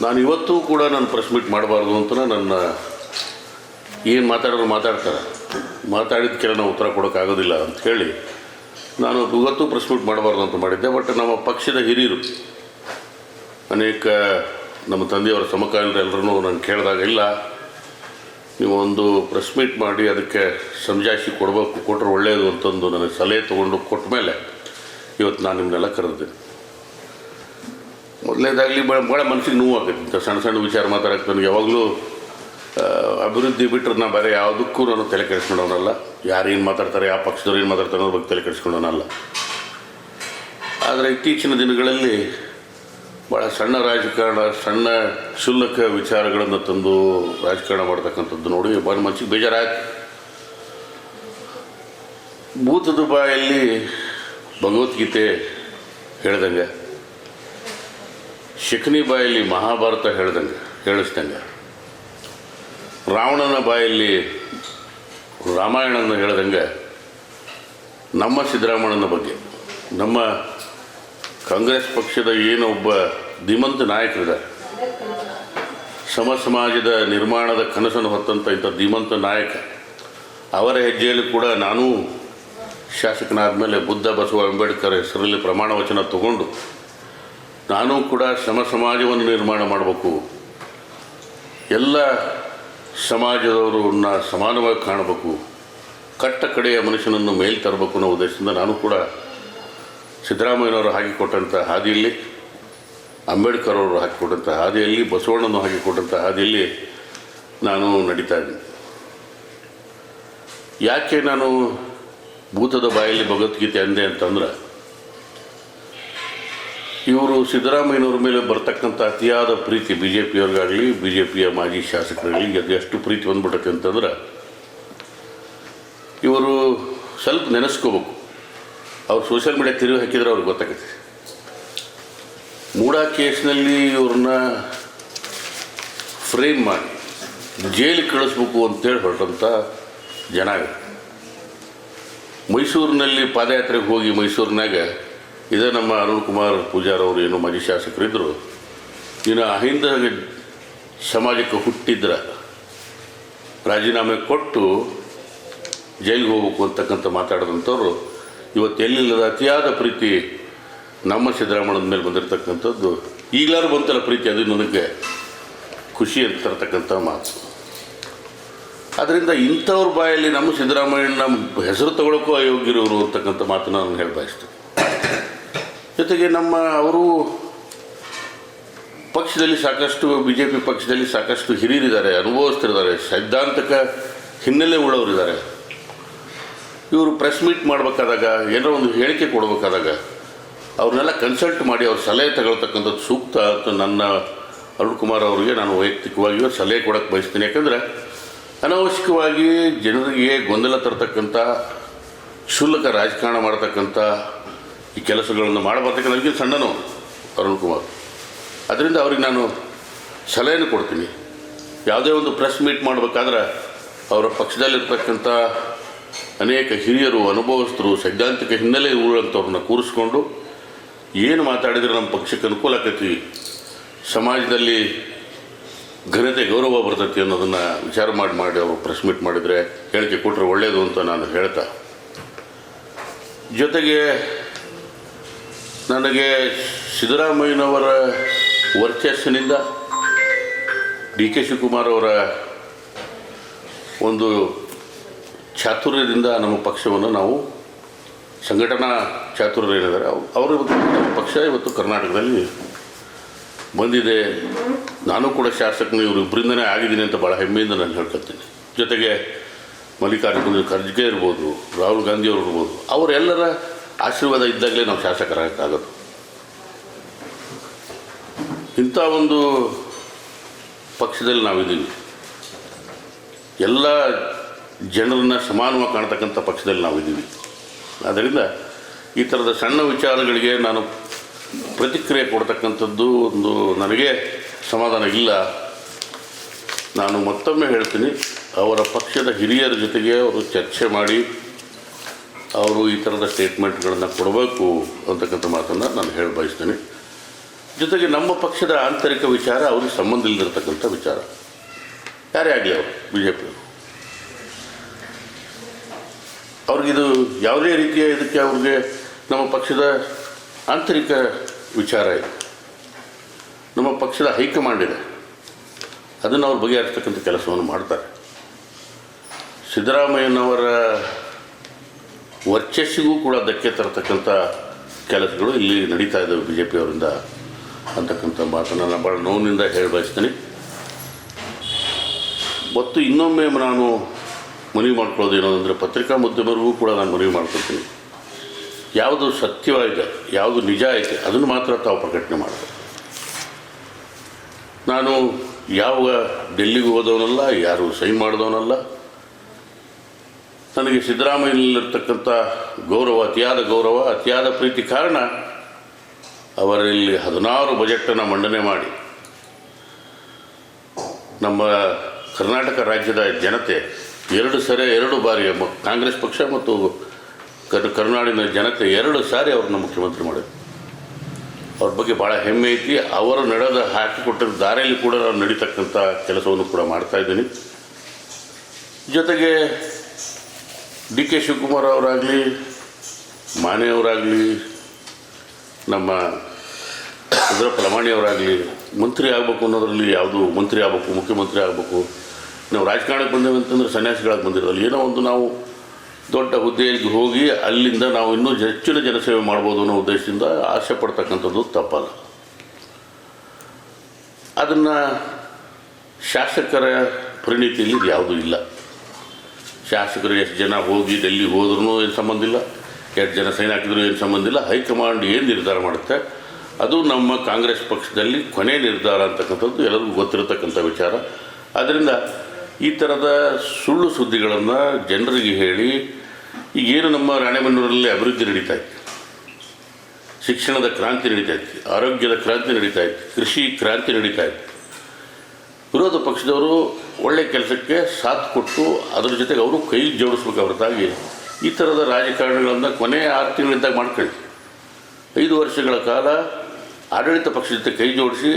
ನಾನು ಇವತ್ತೂ ಕೂಡ ನಾನು ಪ್ರೆಸ್ ಮೀಟ್ ಮಾಡಬಾರ್ದು ಅಂತ ನನ್ನ ಏನು ಮಾತಾಡೋರು ಮಾತಾಡ್ತಾರೆ, ಮಾತಾಡಿದ ನಾವು ಉತ್ತರ ಕೊಡೋಕ್ಕಾಗೋದಿಲ್ಲ ಅಂಥೇಳಿ ನಾನು ಇವತ್ತೂ ಪ್ರೆಸ್ ಮೀಟ್ ಮಾಡಬಾರ್ದು ಅಂತ ಮಾಡಿದ್ದೆ. ಬಟ್ ನಮ್ಮ ಪಕ್ಷದ ಹಿರಿಯರು ಅನೇಕ ನಮ್ಮ ತಂದೆಯವರ ಸಮಕಾಲೀನರೆಲ್ಲರೂ ನಾನು ಕೇಳಿದಾಗ, ಇಲ್ಲ ನೀವು ಒಂದು ಪ್ರೆಸ್ ಮೀಟ್ ಮಾಡಿ ಅದಕ್ಕೆ ಸಮಜಾಯಿಷಿ ಕೊಟ್ಟರೆ ಒಳ್ಳೆಯದು ಅಂತಂದು ನನಗೆ ಸಲಹೆ ತೊಗೊಂಡು ಕೊಟ್ಟ ಮೇಲೆ ಇವತ್ತು ನಾನು ನಿಮ್ಮನ್ನೆಲ್ಲ ಕರೆದಿದ್ದೀನಿ. ಮೊದಲನೇದಾಗಲಿ ಭಾಳ ಮನಸ್ಸಿಗೆ ನೋವು ಆಗುತ್ತೆ ಇಂಥ ಸಣ್ಣ ಸಣ್ಣ ವಿಚಾರ ಮಾತಾಡೋಕ್ಕೆ. ನನಗೆ ಯಾವಾಗಲೂ ಅಭಿವೃದ್ಧಿ ಬಿಟ್ಟರೆ ನಾನು ಬೇರೆ ಯಾವುದಕ್ಕೂ ನಾನು ತಲೆ ಕೆಡಿಸ್ಕೊಂಡವನಲ್ಲ. ಯಾರು ಏನು ಮಾತಾಡ್ತಾರೆ, ಯಾವ ಪಕ್ಷದವ್ರು ಏನು ಮಾತಾಡ್ತಾರೆ ಅನ್ನೋದ್ರ ಬಗ್ಗೆ ತಲೆ ಕೆಡಿಸ್ಕೊಂಡವನಲ್ಲ. ಆದರೆ ಇತ್ತೀಚಿನ ದಿನಗಳಲ್ಲಿ ಭಾಳ ಸಣ್ಣ ರಾಜಕಾರಣ, ಸಣ್ಣ ಕ್ಷುಲ್ಲಕ ವಿಚಾರಗಳನ್ನು ತಂದು ರಾಜಕಾರಣ ಮಾಡ್ತಕ್ಕಂಥದ್ದು ನೋಡಿ ಭಾಳ ಮನಸ್ಸಿಗೆ ಬೇಜಾರಾಯ್ತು. ಭೂತದ ಬಾಯಲ್ಲಿ ಭಗವದ್ಗೀತೆ ಹೇಳ್ದಂಗೆ, ಶಕುನಿ ಬಾಯಲ್ಲಿ ಮಹಾಭಾರತ ಹೇಳಿಸ್ದಂಗೆ, ರಾವಣನ ಬಾಯಲ್ಲಿ ರಾಮಾಯಣನ ಹೇಳ್ದಂಗೆ ನಮ್ಮ ಸಿದ್ದರಾಮಣ್ಣನ ಬಗ್ಗೆ, ನಮ್ಮ ಕಾಂಗ್ರೆಸ್ ಪಕ್ಷದ ಏನೋ ಒಬ್ಬ ಧೀಮಂತ ನಾಯಕರಿದ್ದಾರೆ, ಸಮಾಜದ ನಿರ್ಮಾಣದ ಕನಸನ್ನು ಹೊತ್ತಂಥ ಇಂಥ ಧೀಮಂತ ನಾಯಕ, ಅವರ ಹೆಜ್ಜೆಯಲ್ಲಿ ಕೂಡ ನಾನು ಶಾಸಕನಾದ ಮೇಲೆ ಬುದ್ಧ ಬಸವ ಅಂಬೇಡ್ಕರ್ ಹೆಸರಲ್ಲಿ ಪ್ರಮಾಣ ವಚನ ತಗೊಂಡು ನಾನು ಕೂಡ ಸಮಾಜವನ್ನು ನಿರ್ಮಾಣ ಮಾಡಬೇಕು, ಎಲ್ಲ ಸಮಾಜದವರನ್ನ ಸಮಾನವಾಗಿ ಕಾಣಬೇಕು, ಕಟ್ಟ ಕಡೆಯ ಮನುಷ್ಯನನ್ನು ಮೇಲೆ ತರಬೇಕು ಅನ್ನೋ ಉದ್ದೇಶದಿಂದ ನಾನು ಕೂಡ ಸಿದ್ದರಾಮಯ್ಯನವರು ಹಾಕಿಕೊಟ್ಟಂಥ ಹಾದಿಯಲ್ಲಿ, ಅಂಬೇಡ್ಕರ್ ಅವರು ಹಾಕಿಕೊಟ್ಟಂಥ ಹಾದಿಯಲ್ಲಿ, ಬಸವಣ್ಣನವರು ಹಾಕಿಕೊಟ್ಟಂಥ ಹಾದಿಯಲ್ಲಿ ನಾನು ನಡೀತಾ ಇದ್ದೀನಿ. ಯಾಕೆ ನಾನು ಭೂತದ ಬಾಯಲ್ಲಿ ಭಗವದ್ಗೀತೆ ಅಂದೆ ಅಂತಂದ್ರೆ, ಇವರು ಸಿದ್ದರಾಮಯ್ಯನವ್ರ ಮೇಲೆ ಬರ್ತಕ್ಕಂಥ ಅತಿಯಾದ ಪ್ರೀತಿ ಬಿ ಜೆ ಪಿಯವ್ರಿಗಾಗಲಿ, ಬಿ ಜೆ ಪಿಯ ಮಾಜಿ ಶಾಸಕರಾಗಲಿ ಅದು ಎಷ್ಟು ಪ್ರೀತಿ ಬಂದ್ಬಿಟ್ಟೈತೆ ಅಂತಂದ್ರೆ, ಇವರು ಸ್ವಲ್ಪ ನೆನೆಸ್ಕೋಬೇಕು. ಅವ್ರು ಸೋಷಿಯಲ್ ಮೀಡಿಯಾ ತಿರುಗಿ ಹಾಕಿದ್ರೆ ಅವ್ರಿಗೆ ಗೊತ್ತಾಗುತ್ತೆ. ಮೂಡಾ ಕೇಸ್ನಲ್ಲಿ ಇವ್ರನ್ನ ಫ್ರೇಮ್ ಮಾಡಿ ಜೈಲಿಗೆ ಕಳಿಸ್ಬೇಕು ಅಂತೇಳಿ ಹೊರಟಂಥ ಜನ. ಮೈಸೂರಿನಲ್ಲಿ ಪಾದಯಾತ್ರೆಗೆ ಹೋಗಿ ಮೈಸೂರಿನಾಗ ಇದೇ ನಮ್ಮ ಅರುಣ್ ಕುಮಾರ್ ಪೂಜಾರ್ ಅವರು ಏನೋ ಮಾಜಿ ಶಾಸಕರಿದ್ದರು, ಇನ್ನು ಅಹಿಂದ ಸಮಾಜಕ್ಕೆ ಹುಟ್ಟಿದ್ರ ರಾಜೀನಾಮೆ ಕೊಟ್ಟು ಜೈಲಿಗೆ ಹೋಗ್ಬೇಕು ಅಂತಕ್ಕಂಥ ಮಾತಾಡಿದಂಥವ್ರು ಇವತ್ತು ಎಲ್ಲಿಲ್ಲದ ಅತಿಯಾದ ಪ್ರೀತಿ ನಮ್ಮ ಸಿದ್ದರಾಮಣ್ಣನ ಮೇಲೆ ಬಂದಿರತಕ್ಕಂಥದ್ದು. ಈಗಲಾರು ಬಂತಲ್ಲ ಪ್ರೀತಿ, ಅದು ನನಗೆ ಖುಷಿ ಅಂತ ತರ್ತಕ್ಕಂಥ ಮಾತು. ಆದ್ದರಿಂದ ಇಂಥವ್ರ ಬಾಯಲ್ಲಿ ನಮ್ಮ ಸಿದ್ದರಾಮಯ್ಯನ ಹೆಸರು ತಗೊಳ್ಳೋಕ್ಕೂ ಅಯೋಗ್ಯರವರು ಅಂತಕ್ಕಂಥ ಮಾತನ್ನು ನಾನು ಹೇಳಿ ಬಯಸ್ತೇನೆ. ಜೊತೆಗೆ ಅವರು ಪಕ್ಷದಲ್ಲಿ ಸಾಕಷ್ಟು ಬಿ ಜೆ ಪಿ ಪಕ್ಷದಲ್ಲಿ ಸಾಕಷ್ಟು ಹಿರಿಯರಿದ್ದಾರೆ, ಅನುಭವಿಸ್ತಿದ್ದಾರೆ, ಸೈದ್ಧಾಂತಿಕ ಹಿನ್ನೆಲೆ ಉಳ್ಳವರಿದ್ದಾರೆ. ಇವರು ಪ್ರೆಸ್ ಮೀಟ್ ಮಾಡಬೇಕಾದಾಗ, ಏನೋ ಒಂದು ಹೇಳಿಕೆ ಕೊಡಬೇಕಾದಾಗ ಅವ್ರನ್ನೆಲ್ಲ ಕನ್ಸಲ್ಟ್ ಮಾಡಿ ಅವ್ರ ಸಲಹೆ ತಗೊಳ್ತಕ್ಕಂಥದ್ದು ಸೂಕ್ತ ಅಂತ ನನ್ನ ಅರುಣ್ ಕುಮಾರ್ ಅವರಿಗೆ ನಾನು ವೈಯಕ್ತಿಕವಾಗಿಯೂ ಸಲಹೆ ಕೊಡೋಕ್ಕೆ ಬಯಸ್ತೀನಿ. ಯಾಕಂದರೆ ಅನಾವಶ್ಯಕವಾಗಿ ಜನರಿಗೆ ಗೊಂದಲ ತರ್ತಕ್ಕಂಥ ಕ್ಷುಲ್ಲಕ ರಾಜಕಾರಣ ಮಾಡ್ತಕ್ಕಂಥ ಈ ಕೆಲಸಗಳನ್ನು ಮಾಡಬಾರ್ದಕ್ಕೆ ನನಗೆ ಸಣ್ಣನು ಅರುಣ್ ಕುಮಾರ್. ಅದರಿಂದ ಅವ್ರಿಗೆ ನಾನು ಸಲಹೆಯನ್ನು ಕೊಡ್ತೀನಿ. ಯಾವುದೇ ಒಂದು ಪ್ರೆಸ್ ಮೀಟ್ ಮಾಡಬೇಕಾದ್ರೆ ಅವರ ಪಕ್ಷದಲ್ಲಿರ್ತಕ್ಕಂಥ ಅನೇಕ ಹಿರಿಯರು, ಅನುಭವಸ್ಥರು, ಸೈದ್ಧಾಂತಿಕ ಹಿನ್ನೆಲೆ ಉಳ್ಳಂಥವ್ರನ್ನ ಕೂರಿಸ್ಕೊಂಡು ಏನು ಮಾತಾಡಿದರೆ ನಮ್ಮ ಪಕ್ಷಕ್ಕೆ ಅನುಕೂಲ ಆಕೈತಿ, ಸಮಾಜದಲ್ಲಿ ಘನತೆ ಗೌರವ ಬರ್ತೈತಿ ಅನ್ನೋದನ್ನು ವಿಚಾರ ಮಾಡಿ ಅವರು ಪ್ರೆಸ್ ಮೀಟ್ ಮಾಡಿದರೆ, ಹೇಳಿಕೆ ಕೊಟ್ಟರೆ ಒಳ್ಳೆಯದು ಅಂತ ನಾನು ಹೇಳ್ತಾ, ಜೊತೆಗೆ ನನಗೆ ಸಿದ್ದರಾಮಯ್ಯನವರ ವರ್ಚಸ್ಸಿನಿಂದ ಡಿ ಕೆ ಶಿವಕುಮಾರ್ ಅವರ ಒಂದು ಚಾತುರ್ಯದಿಂದ ನಮ್ಮ ಪಕ್ಷವನ್ನು ನಾವು ಸಂಘಟನಾ ಚಾತುರ್ಯ ಏನಿದ್ದಾರೆ ಅವರು ಇವತ್ತು ನಮ್ಮ ಪಕ್ಷ ಇವತ್ತು ಕರ್ನಾಟಕದಲ್ಲಿ ಬಂದಿದೆ. ನಾನು ಕೂಡ ಶಾಸಕನು ಇವರಿಬ್ಬರಿಂದನೇ ಆಗಿದ್ದೀನಿ ಅಂತ ಭಾಳ ಹೆಮ್ಮೆಯಿಂದ ನಾನು ಹೇಳ್ಕೊಳ್ತೀನಿ. ಜೊತೆಗೆ ಮಲ್ಲಿಕಾರ್ಜುನ ಖರ್ಗೆ ಇರ್ಬೋದು, ರಾಹುಲ್ ಗಾಂಧಿ ಅವರು ಇರ್ಬೋದು, ಅವರೆಲ್ಲರ ಆಶೀರ್ವಾದ ಇದ್ದಾಗಲೇ ನಾವು ಶಾಸಕರಾಗೋದು. ಇಂಥ ಒಂದು ಪಕ್ಷದಲ್ಲಿ ನಾವಿದ್ದೀವಿ. ಎಲ್ಲ ಜನರನ್ನ ಸಮಾನವಾಗಿ ಕಾಣ್ತಕ್ಕಂಥ ಪಕ್ಷದಲ್ಲಿ ನಾವಿದ್ದೀವಿ. ಆದ್ದರಿಂದ ಈ ಥರದ ಸಣ್ಣ ವಿಚಾರಗಳಿಗೆ ನಾನು ಪ್ರತಿಕ್ರಿಯೆ ಕೊಡ್ತಕ್ಕಂಥದ್ದು ಒಂದು ನನಗೆ ಸಮಾಧಾನ ಇಲ್ಲ. ನಾನು ಮತ್ತೊಮ್ಮೆ ಹೇಳ್ತೀನಿ, ಅವರ ಪಕ್ಷದ ಹಿರಿಯರ ಜೊತೆಗೆ ಅವರು ಚರ್ಚೆ ಮಾಡಿ ಅವರು ಈ ಥರದ ಸ್ಟೇಟ್ಮೆಂಟ್ಗಳನ್ನು ಕೊಡಬೇಕು ಅಂತಕ್ಕಂಥ ಮಾತನ್ನು ನಾನು ಹೇಳಿ ಬಯಸ್ತೇನೆ. ಜೊತೆಗೆ ನಮ್ಮ ಪಕ್ಷದ ಆಂತರಿಕ ವಿಚಾರ ಅವ್ರಿಗೆ ಸಂಬಂಧ ಇಲ್ಲದಿರ್ತಕ್ಕಂಥ ವಿಚಾರ. ಯಾರೇ ಆಗಲಿ ಅವರು ಬಿ ಜೆ ಪಿಯವರು, ಅವ್ರಿಗಿದು ಯಾವುದೇ ರೀತಿಯ ಇದಕ್ಕೆ ಅವ್ರಿಗೆ ನಮ್ಮ ಪಕ್ಷದ ಆಂತರಿಕ ವಿಚಾರ ಇದೆ, ನಮ್ಮ ಪಕ್ಷದ ಹೈಕಮಾಂಡ್ ಇದೆ, ಅದನ್ನು ಅವ್ರು ಬಗೆಹರಿಸ್ತಕ್ಕಂಥ ಕೆಲಸವನ್ನು ಮಾಡ್ತಾರೆ. ಸಿದ್ದರಾಮಯ್ಯನವರ ವರ್ಚಸ್ಸಿಗೂ ಕೂಡ ಧಕ್ಕೆ ತರತಕ್ಕಂಥ ಕೆಲಸಗಳು ಇಲ್ಲಿ ನಡೀತಾ ಇದ್ದಾವೆ ಬಿ ಜೆ ಪಿಯವರಿಂದ ಅಂತಕ್ಕಂಥ ಮಾತನ್ನು ನಾನು ಭಾಳ ನೋವಿನಿಂದ ಹೇಳಿ ಬಯಸ್ತೀನಿ. ಮತ್ತು ಇನ್ನೊಮ್ಮೆ ನಾನು ಮನವಿ ಮಾಡ್ಕೊಳ್ಳೋದು ಏನೋದಂದರೆ ಪತ್ರಿಕಾ ಮಾಧ್ಯಮರಿಗೂ ಕೂಡ ನಾನು ಮನವಿ ಮಾಡ್ಕೊಳ್ತೀನಿ, ಯಾವುದು ಸತ್ಯವಾಗಿದೆ, ಯಾವುದು ನಿಜ ಐತೆ ಅದನ್ನು ಮಾತ್ರ ತಾವು ಪ್ರಕಟಣೆ ಮಾಡಬೇಕು. ನಾನು ಯಾವ ಡೆಲ್ಲಿಗೆ ಹೋದವನಲ್ಲ, ಯಾರು ಸೈನ್ ಮಾಡಿದವನಲ್ಲ. ನನಗೆ ಸಿದ್ದರಾಮಯ್ಯನಲ್ಲಿರ್ತಕ್ಕಂಥ ಗೌರವ, ಅತಿಯಾದ ಪ್ರೀತಿ ಕಾರಣ ಅವರಲ್ಲಿ 16 ಬಜೆಟನ್ನು ಮಂಡನೆ ಮಾಡಿ ನಮ್ಮ ಕರ್ನಾಟಕ ರಾಜ್ಯದ ಜನತೆ 2 ಬಾರಿ ಕಾಂಗ್ರೆಸ್ ಪಕ್ಷ ಮತ್ತು ಕರ್ನಾಡಿನ ಜನತೆ 2 ಸಾರಿ ಅವ್ರನ್ನ ಮುಖ್ಯಮಂತ್ರಿ ಮಾಡಿದ್ರು. ಅವ್ರ ಬಗ್ಗೆ ಭಾಳ ಹೆಮ್ಮೆ ಐತಿ. ಅವರು ಹಾಕಿಕೊಟ್ಟಿದ್ದ ದಾರಿಯಲ್ಲಿ ಕೂಡ ನಾನು ನಡೀತಕ್ಕಂಥ ಕೆಲಸವನ್ನು ಕೂಡ ಮಾಡ್ತಾಯಿದ್ದೀನಿ. ಜೊತೆಗೆ ಡಿ ಕೆ ಶಿವಕುಮಾರ್ ಅವರಾಗಲಿ, ಮಾನೆಯವರಾಗಲಿ, ನಮ್ಮ ರುದ್ರಪ್ಪ ಲಮಾಣಿಯವರಾಗಲಿ ಮಂತ್ರಿ ಆಗಬೇಕು ಅನ್ನೋದರಲ್ಲಿ ಯಾವುದು ಮಂತ್ರಿ ಆಗಬೇಕು, ಮುಖ್ಯಮಂತ್ರಿ ಆಗಬೇಕು, ನಾವು ರಾಜಕಾರಣಕ್ಕೆ ಬಂದೇವೆ ಅಂತಂದರೆ ಸನ್ಯಾಸಿಗಳಾಗಿ ಬಂದಿರೋಲ್ಲ. ಏನೋ ಒಂದು ನಾವು ದೊಡ್ಡ ಹುದ್ದೆಯಲ್ಲಿ ಹೋಗಿ ಅಲ್ಲಿಂದ ನಾವು ಇನ್ನೂ ಹೆಚ್ಚಿನ ಜನಸೇವೆ ಮಾಡ್ಬೋದು ಅನ್ನೋ ಉದ್ದೇಶದಿಂದ ಆಸೆ ಪಡ್ತಕ್ಕಂಥದ್ದು ತಪ್ಪಲ್ಲ. ಅದನ್ನು ಶಾಸಕರ ಪರಿಣಿತಿಯಲ್ಲಿ ಇದು ಯಾವುದೂ ಇಲ್ಲ. ಶಾಸಕರು ಎಷ್ಟು ಜನ ಹೋಗಿ ಡೆಲ್ಲಿ ಹೋದ್ರೂ ಏನು ಸಂಬಂಧ ಇಲ್ಲ, ಎಷ್ಟು ಜನ ಸೈನ್ ಹಾಕಿದ್ರೂ ಏನು ಸಂಬಂಧ ಇಲ್ಲ. ಹೈಕಮಾಂಡ್ ಏನು ನಿರ್ಧಾರ ಮಾಡುತ್ತೆ ಅದು ನಮ್ಮ ಕಾಂಗ್ರೆಸ್ ಪಕ್ಷದಲ್ಲಿ ಕೊನೆ ನಿರ್ಧಾರ ಅಂತಕ್ಕಂಥದ್ದು ಎಲ್ಲರಿಗೂ ಗೊತ್ತಿರತಕ್ಕಂಥ ವಿಚಾರ. ಆದ್ದರಿಂದ ಈ ಥರದ ಸುಳ್ಳು ಸುದ್ದಿಗಳನ್ನು ಜನರಿಗೆ ಹೇಳಿ ಈಗೇನು ನಮ್ಮ ರಾಣೆಬೆನ್ನೂರಲ್ಲಿ ಅಭಿವೃದ್ಧಿ ನಡೀತಾ ಇತ್ತು, ಶಿಕ್ಷಣದ ಕ್ರಾಂತಿ ನಡೀತಾ ಇತ್ತು, ಆರೋಗ್ಯದ ಕ್ರಾಂತಿ ನಡೀತಾ ಇತ್ತು, ಕೃಷಿ ಕ್ರಾಂತಿ ನಡೀತಾ ಇತ್ತು, ವಿರೋಧ ಪಕ್ಷದವರು ಒಳ್ಳೆಯ ಕೆಲಸಕ್ಕೆ ಸಾಥ್ ಕೊಟ್ಟು ಅದರ ಜೊತೆಗೆ ಅವರು ಕೈ ಜೋಡಿಸ್ಬೇಕು ಹೊರತಾಗಿ ಈ ಥರದ ರಾಜಕಾರಣಗಳನ್ನು ಕೊನೆ 6 ತಿಂಗಳಿದ್ದಾಗ ಮಾಡ್ಕೊಳ್ಳಿ. 5 ವರ್ಷಗಳ ಕಾಲ ಆಡಳಿತ ಪಕ್ಷದ ಜೊತೆ ಕೈ ಜೋಡಿಸಿ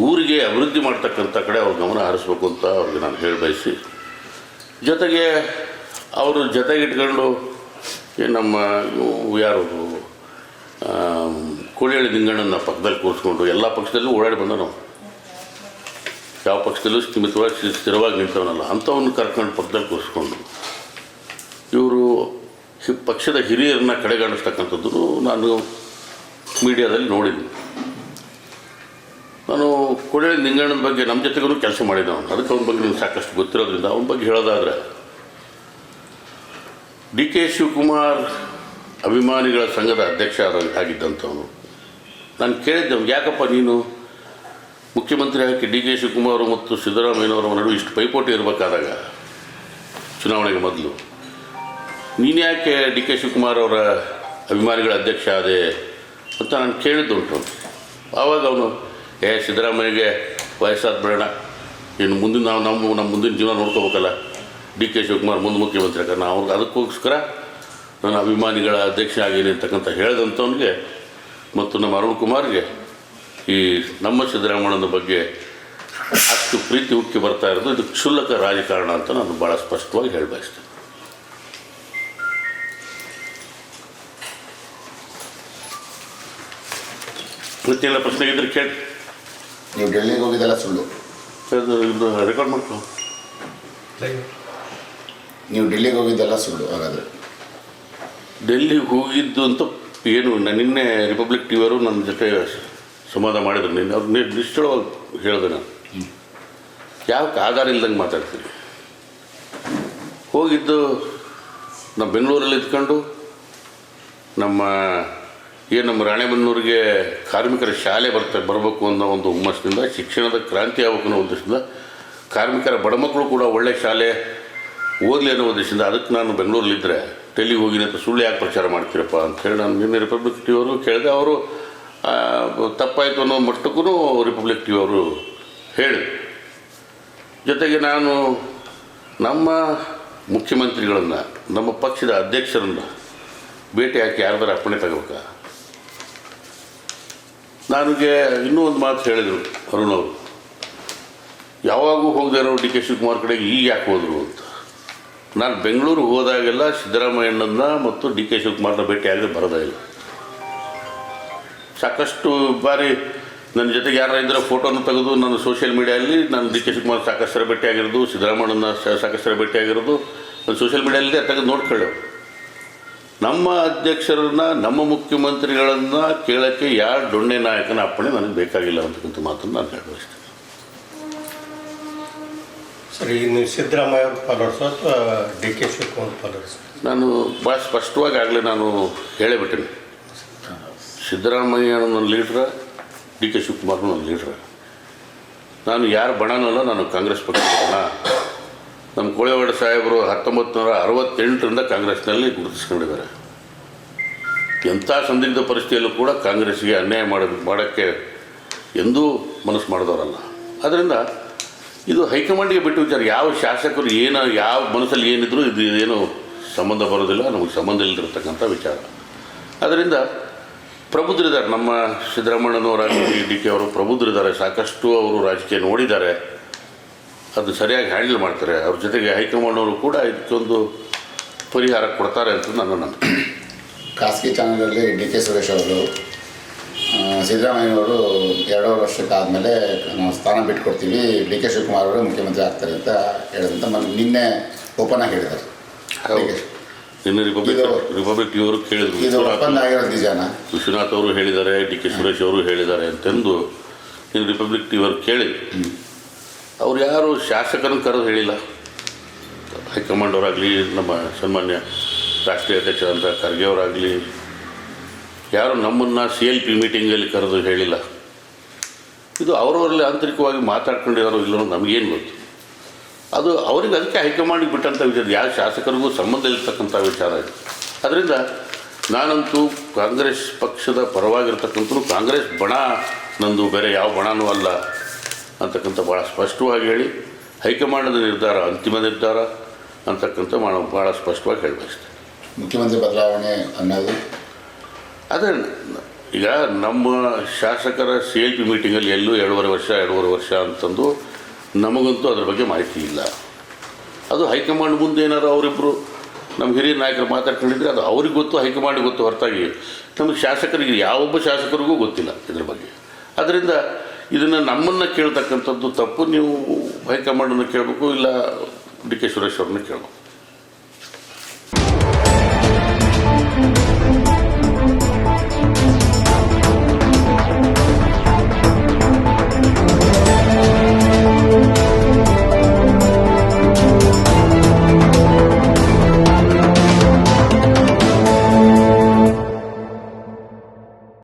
ಊರಿಗೆ ಅಭಿವೃದ್ಧಿ ಮಾಡ್ತಕ್ಕಂಥ ಕಡೆ ಅವ್ರ ಗಮನ ಹರಿಸ್ಬೇಕು ಅಂತ ಅವ್ರಿಗೆ ನಾನು ಹೇಳಿ ಬಯಸಿ, ಜೊತೆಗೆ ಅವರು ಜೊತೆಗಿಟ್ಕೊಂಡು ನಮ್ಮ ಯಾರು ಕೋಳಿಹಳ್ಳಿ ನಿಂಗಣ್ಣನ ಪಕ್ಕದಲ್ಲಿ ಕೂರಿಸ್ಕೊಂಡು ಎಲ್ಲ ಪಕ್ಷದಲ್ಲೂ ಓಡಾಡಿ ಬಂದ ನಾವು, ಯಾವ ಪಕ್ಷದಲ್ಲೂ ಸ್ಥಿರವಾಗಿ ನಿಂತವನಲ್ಲ ಅಂಥವನ್ನು ಕರ್ಕೊಂಡು ಪಕ್ಕದಲ್ಲಿ ಕೂರಿಸ್ಕೊಂಡು ಇವರು ಪಕ್ಷದ ಹಿರಿಯರನ್ನ ಕಡೆಗಣಿಸ್ತಕ್ಕಂಥದ್ದು ನಾನು ಮೀಡಿಯಾದಲ್ಲಿ ನೋಡಿದ್ದೀನಿ. ನಾನು ಕೋಳಿಹಳ್ಳಿ ನಿಂಗಣ್ಣನ ಬಗ್ಗೆ ನಮ್ಮ ಜೊತೆಗೂ ಕೆಲಸ ಮಾಡಿದ್ದೆ ಅವನು, ಅದಕ್ಕೆ ಅವನ ಬಗ್ಗೆ ನನಗೆ ಸಾಕಷ್ಟು ಗೊತ್ತಿರೋದ್ರಿಂದ ಅವನ ಬಗ್ಗೆ ಹೇಳೋದಾದರೆ, ಡಿ ಕೆ ಶಿವಕುಮಾರ್ ಅಭಿಮಾನಿಗಳ ಸಂಘದ ಅಧ್ಯಕ್ಷ ಆಗಿದ್ದಂಥವನು. ನಾನು ಕೇಳಿದ್ದೆ ಅವ್ನು, ಯಾಕಪ್ಪ ನೀನು ಮುಖ್ಯಮಂತ್ರಿ ಹಾಕಿ ಡಿ ಕೆ ಶಿವಕುಮಾರ್ ಮತ್ತು ಸಿದ್ದರಾಮಯ್ಯನವರ ನಡುವೆ ಇಷ್ಟು ಪೈಪೋಟಿ ಇರಬೇಕಾದಾಗ ಚುನಾವಣೆಗೆ ಮೊದಲು ನೀನು ಯಾಕೆ ಡಿ ಕೆ ಶಿವಕುಮಾರ್ ಅವರ ಅಭಿಮಾನಿಗಳ ಅಧ್ಯಕ್ಷ ಆದೆ ಅಂತ ನಾನು ಕೇಳಿದ್ದುಂಟು. ಆವಾಗ ಅವನು ಸಿದ್ದರಾಮಯ್ಯಗೆ ವಯಸ್ಸಾದ ಬೇಡ, ಇನ್ನು ಮುಂದಿನ ನಮ್ಮ ಮುಂದಿನ ಜೀವನ ನೋಡ್ಕೋಬೇಕಲ್ಲ, ಡಿ ಕೆ ಶಿವಕುಮಾರ್ ಮುಂದೆ ಮುಖ್ಯಮಂತ್ರಿ ಆಗ ನಾವು ಅದಕ್ಕೋಸ್ಕರ ನಾನು ಅಭಿಮಾನಿಗಳ ಅಧ್ಯಕ್ಷ ಆಗೀನಿ ಅಂತಕ್ಕಂಥ ಹೇಳಿದಂಥವನಿಗೆ ಮತ್ತು ನಮ್ಮ ಅರುಣ್ ಕುಮಾರ್ಗೆ ಈ ನಮ್ಮ ಸಿದ್ದರಾಮಯ್ಯನ ಬಗ್ಗೆ ಅಷ್ಟು ಪ್ರೀತಿ ಉಕ್ಕಿ ಬರ್ತಾ ಇರೋದು ಇದು ಕ್ಷುಲ್ಲಕ ರಾಜಕಾರಣ ಅಂತ ನಾನು ಭಾಳ ಸ್ಪಷ್ಟವಾಗಿ ಹೇಳಿ ಬಯಸ್ತೇನೆ. ಮತ್ತೆಲ್ಲ ಪ್ರಶ್ನೆ ಇದ್ರೆ ಕೇಳಿ. ನೀವು ಡೆಲ್ಲಿಗೆ ಹೋಗಿದ್ದೆಲ್ಲ ಸುಳ್ಳು, ಇದು ರೆಕಾರ್ಡ್ ಮಾಡ್ಕೊ. ನೀವು ಡೆಲ್ಲಿಗೆ ಹೋಗಿದ್ದೆಲ್ಲ ಸುಳ್ಳು. ಹಾಗಾದರೆ ಡೆಲ್ಲಿಗೆ ಹೋಗಿದ್ದು ಅಂತ ಏನು ನಿನ್ನೆ ರಿಪಬ್ಲಿಕ್ ಟಿವಿಯವರು ನನ್ನ ಜೊತೆ ಸಂವಾದ ಮಾಡಿದ್ರು. ನಿನ್ನೆ ಅವ್ರು ನಿಶ್ಚಳವಾಗಿ ಹೇಳಿದೆ ನಾನು, ಯಾಕೆ ಆಧಾರ ಇಲ್ದಂಗೆ ಮಾತಾಡ್ತೀನಿ. ಹೋಗಿದ್ದು ನಮ್ಮ ಬೆಂಗಳೂರಲ್ಲಿ ಇದ್ಕೊಂಡು ನಮ್ಮ ರಾಣೆಬೆನ್ನೂರಿಗೆ ಕಾರ್ಮಿಕರ ಶಾಲೆ ಬರಬೇಕು ಅನ್ನೋ ಒಂದು ಹುಮ್ಮಸ್ಸಿನಿಂದ, ಶಿಕ್ಷಣದ ಕ್ರಾಂತಿ ಆಗಬೇಕು ಅನ್ನೋ ಉದ್ದೇಶದಿಂದ, ಕಾರ್ಮಿಕರ ಬಡಮಕ್ಕಳು ಕೂಡ ಒಳ್ಳೆಯ ಶಾಲೆ ಓದಲಿ ಅನ್ನೋ ಉದ್ದೇಶದಿಂದ ಅದಕ್ಕೆ ನಾನು ಬೆಂಗಳೂರಲ್ಲಿದ್ದರೆ ಡೆಲ್ಲಿಗೆ ಹೋಗಿನಿ ಅಂತ ಸುಳ್ಳು ಯಾಕೆ ಪ್ರಚಾರ ಮಾಡ್ತೀರಪ್ಪ ಅಂಥೇಳಿ ನಾನು ನಿನ್ನೆ ರಿಪಬ್ಲಿಕ್ ಟಿವಿಯವರು ಕೇಳಿದೆ. ಅವರು ತಪ್ಪಾಯಿತು ಅನ್ನೋ ಮಟ್ಟಕ್ಕೂ ರಿಪಬ್ಲಿಕ್ ಟಿವಿಯವರು ಹೇಳಿ, ಜೊತೆಗೆ ನಾನು ನಮ್ಮ ಮುಖ್ಯಮಂತ್ರಿಗಳನ್ನು, ನಮ್ಮ ಪಕ್ಷದ ಅಧ್ಯಕ್ಷರನ್ನು ಭೇಟಿ ಹಾಕಿ ಯಾರ್ದಾರ ಅಪ್ಪಣೆ ತಗೋಬೇಕಾ? ನನಗೆ ಇನ್ನೂ ಒಂದು ಮಾತು ಹೇಳಿದರು ಅರುಣ್ ಅವರು, ಯಾವಾಗೂ ಹೋಗದೆ ಇರೋ ಡಿ ಕೆ ಶಿವಕುಮಾರ್ ಕಡೆಗೆ ಈಗ ಯಾಕೆ ಹೋದರು ಅಂತ. ನಾನು ಬೆಂಗಳೂರಿಗೆ ಹೋದಾಗೆಲ್ಲ ಸಿದ್ದರಾಮಯ್ಯನನ್ನ ಮತ್ತು ಡಿ ಕೆ ಶಿವಕುಮಾರ್ನ ಭೇಟಿ ಆಗದೆ ಬರೋದೇ ಇಲ್ಲ. ಸಾಕಷ್ಟು ಬಾರಿ ನನ್ನ ಜೊತೆಗೆ ಯಾರ ಇದ್ದರೆ ಫೋಟೋನ ತೆಗೆದು ನಾನು ಸೋಷಿಯಲ್ ಮೀಡಿಯಲ್ಲಿ ನಾನು ಡಿ ಕೆ ಶಿವಕುಮಾರ್ ಸಾಕಷ್ಟು ಸಲ ಭೇಟಿ ಆಗಿರೋದು, ಸಿದ್ದರಾಮಯ್ಯನ ಸಾಕಷ್ಟು ಸಲ ಭೇಟಿ ಆಗಿರೋದು ನಾನು ಸೋಷಿಯಲ್ ಮೀಡಿಯಲ್ಲಿ ತೆಗೆದು ನೋಡ್ಕೊಳ್ಳೋ. ನಮ್ಮ ಅಧ್ಯಕ್ಷರನ್ನ ನಮ್ಮ ಮುಖ್ಯಮಂತ್ರಿಗಳನ್ನು ಕೇಳೋಕ್ಕೆ ಯಾರು ದೊಣ್ಣೆ ನಾಯಕನ ಅಪ್ಪಣೆ ನನಗೆ ಬೇಕಾಗಿಲ್ಲ ಅಂತಕ್ಕಂಥ ಮಾತನ್ನು ನಾನು ಹೇಳಬಯಸ್ತೇನೆ. ಸರಿ, ನೀವು ಸಿದ್ದರಾಮಯ್ಯ ಅವ್ರ ಫಾಲೋವರ್ಸು ಅಥವಾ ಡಿ ಕೆ ಶಿವಕುಮಾರ್ ಫಾಲೋವರ್ಸ್? ನಾನು ಭಾಳ ಸ್ಪಷ್ಟವಾಗಿ ಆಗಲೇ ನಾನು ಹೇಳಿಬಿಟ್ಟೇನೆ, ಸಿದ್ದರಾಮಯ್ಯ ನನ್ನ ಲೀಡ್ರ, ಡಿ ಕೆ ಶಿವಕುಮಾರ್ನು ನನ್ನ ಲೀಡ್ರ. ನಾನು ಯಾರ ಬಣನಲ್ಲ, ನಾನು ಕಾಂಗ್ರೆಸ್ ಪಕ್ಷದ ಬಣ. ನಮ್ಮ ಕೋಳೇವಾಡ ಸಾಹೇಬರು 1968ರಿಂದ ಕಾಂಗ್ರೆಸ್ನಲ್ಲಿ ಗುರುತಿಸ್ಕೊಂಡಿದ್ದಾರೆ. ಎಂಥ ಸಂದಿಗ್ಧ ಪರಿಸ್ಥಿತಿಯಲ್ಲೂ ಕೂಡ ಕಾಂಗ್ರೆಸ್ಗೆ ಅನ್ಯಾಯ ಮಾಡೋಕ್ಕೆ ಎಂದೂ ಮನಸ್ಸು ಮಾಡಿದವರಲ್ಲ. ಆದ್ದರಿಂದ ಇದು ಹೈಕಮಾಂಡಿಗೆ ಬಿಟ್ಟು ವಿಚಾರ. ಯಾವ ಶಾಸಕರು ಏನು ಯಾವ ಮನಸ್ಸಲ್ಲಿ ಏನಿದ್ರು ಏನು ಸಂಬಂಧ ಬರೋದಿಲ್ಲ, ನಮಗೆ ಸಂಬಂಧ ಇಲ್ಲದಿರ್ತಕ್ಕಂಥ ವಿಚಾರ. ಅದರಿಂದ ಪ್ರಬುದ್ಧರಿದ್ದಾರೆ, ನಮ್ಮ ಸಿದ್ದರಾಮಯ್ಯನವರಾಗಲಿ ಡಿ ಕೆ ಅವರು ಪ್ರಬುದ್ಧರಿದ್ದಾರೆ, ಸಾಕಷ್ಟು ಅವರು ರಾಜಕೀಯ ನೋಡಿದ್ದಾರೆ, ಅದು ಸರಿಯಾಗಿ ಹ್ಯಾಂಡಲ್ ಮಾಡ್ತಾರೆ. ಅವ್ರ ಜೊತೆಗೆ ಹೈಕಮಾಂಡ್ನವರು ಕೂಡ ಇದಕ್ಕೊಂದು ಪರಿಹಾರ ಕೊಡ್ತಾರೆ ಅಂತ ನನ್ನ ನಂಬಿಕೆ. ಖಾಸಗಿ ಚಾನಲಲ್ಲಿ ಡಿ ಕೆ ಸುರೇಶ್ ಅವರು ಸಿದ್ದರಾಮಯ್ಯನವರು 2 ವರ್ಷಕ್ಕಾದಮೇಲೆ ನಾವು ಸ್ಥಾನ ಬಿಟ್ಕೊಡ್ತೀವಿ, ಡಿ ಕೆ ಶಿವಕುಮಾರ್ ಅವರು ಮುಖ್ಯಮಂತ್ರಿ ಆಗ್ತಾರೆ ಅಂತ ಹೇಳಿದಂತ ನಿನ್ನೆ ಓಪನ್ ಆಗಿ ಹೇಳಿದ್ದಾರೆ. ನಿನ್ನೆ ರಿಪಬ್ಲಿಕ್ ಇವರು ಕೇಳಿದರು, ಇದು ಒಪ್ಪಂದ ಆಗಿರೋದು ನಿಜಾನ? ವಿಶ್ವನಾಥ್ ಅವರು ಹೇಳಿದ್ದಾರೆ, ಡಿ ಕೆ ಸುರೇಶ್ ಅವರು ಹೇಳಿದ್ದಾರೆ ಅಂತಂದು ಇನ್ನು ರಿಪಬ್ಲಿಕ್ ಟಿವಿಯವರು ಕೇಳಿದ್ರು. ಅವ್ರು ಯಾರು ಶಾಸಕರನ್ನು ಕರೆದು ಹೇಳಿಲ್ಲ. ಹೈಕಮಾಂಡ್ ಅವರಾಗಲಿ, ನಮ್ಮ ಸನ್ಮಾನ್ಯ ರಾಷ್ಟ್ರೀಯ ಅಧ್ಯಕ್ಷರಾದಂಥ ಖರ್ಗೆ ಅವರಾಗಲಿ, ಯಾರು ನಮ್ಮನ್ನು CLP ಮೀಟಿಂಗಲ್ಲಿ ಕರೆದು ಹೇಳಿಲ್ಲ. ಇದು ಅವರವರಲ್ಲಿ ಆಂತರಿಕವಾಗಿ ಮಾತಾಡ್ಕೊಂಡಿದ್ದಾರೋ ಇಲ್ಲೋ ನಮಗೇನು ಗೊತ್ತು. ಅದು ಅವರಿಗೆ ಅದಕ್ಕೆ ಹೈಕಮಾಂಡಿಗೆ ಬಿಟ್ಟಂಥ ವಿಚಾರ, ಯಾವ ಶಾಸಕರಿಗೂ ಸಂಬಂಧ ಇರ್ತಕ್ಕಂಥ ವಿಚಾರ ಇದೆ. ಅದರಿಂದ ನಾನಂತೂ ಕಾಂಗ್ರೆಸ್ ಪಕ್ಷದ ಪರವಾಗಿರ್ತಕ್ಕಂಥದ್ದು, ಕಾಂಗ್ರೆಸ್ ಬಣ ನಂದು, ಬೇರೆ ಯಾವ ಬಣನೂ ಅಲ್ಲ ಅಂತಕ್ಕಂಥ ಭಾಳ ಸ್ಪಷ್ಟವಾಗಿ ಹೇಳಿ, ಹೈಕಮಾಂಡದ ನಿರ್ಧಾರ ಅಂತಿಮ ನಿರ್ಧಾರ ಅಂತಕ್ಕಂಥ ಭಾಳ ಸ್ಪಷ್ಟವಾಗಿ ಹೇಳಬಯಸ್ತೇನೆ. ಮುಖ್ಯಮಂತ್ರಿ ಬದಲಾವಣೆ ಅನ್ನೋದು ಅದೇ ಈಗ ನಮ್ಮ ಶಾಸಕರ CLP ಮೀಟಿಂಗಲ್ಲಿ ಎಲ್ಲೂ 2.5 ವರ್ಷ ಅಂತಂದು ನಮಗಂತೂ ಅದ್ರ ಬಗ್ಗೆ ಮಾಹಿತಿ ಇಲ್ಲ. ಅದು ಹೈಕಮಾಂಡ್ ಮುಂದೆ ಏನಾರು ಅವರಿಬ್ಬರು ನಮ್ಮ ಹಿರಿಯ ನಾಯಕರು ಮಾತಾಡ್ಕೊಂಡಿದ್ರೆ ಅದು ಅವ್ರಿಗೆ ಗೊತ್ತು, ಹೈಕಮಾಂಡಿಗೆ ಗೊತ್ತು, ಹೊರತಾಗಿ ನಮಗೆ ಶಾಸಕರಿಗೆ ಯಾವೊಬ್ಬ ಶಾಸಕರಿಗೂ ಗೊತ್ತಿಲ್ಲ ಇದ್ರ ಬಗ್ಗೆ. ಅದರಿಂದ ಇದನ್ನು ನಮ್ಮನ್ನು ಕೇಳ್ತಕ್ಕಂಥದ್ದು ತಪ್ಪು. ನೀವು ಹೈಕಮಾಂಡನ್ನು ಕೇಳಬೇಕು, ಇಲ್ಲ ಡಿ ಕೆ ಸುರೇಶ್ ಅವ್ರನ್ನ ಕೇಳಬೇಕು.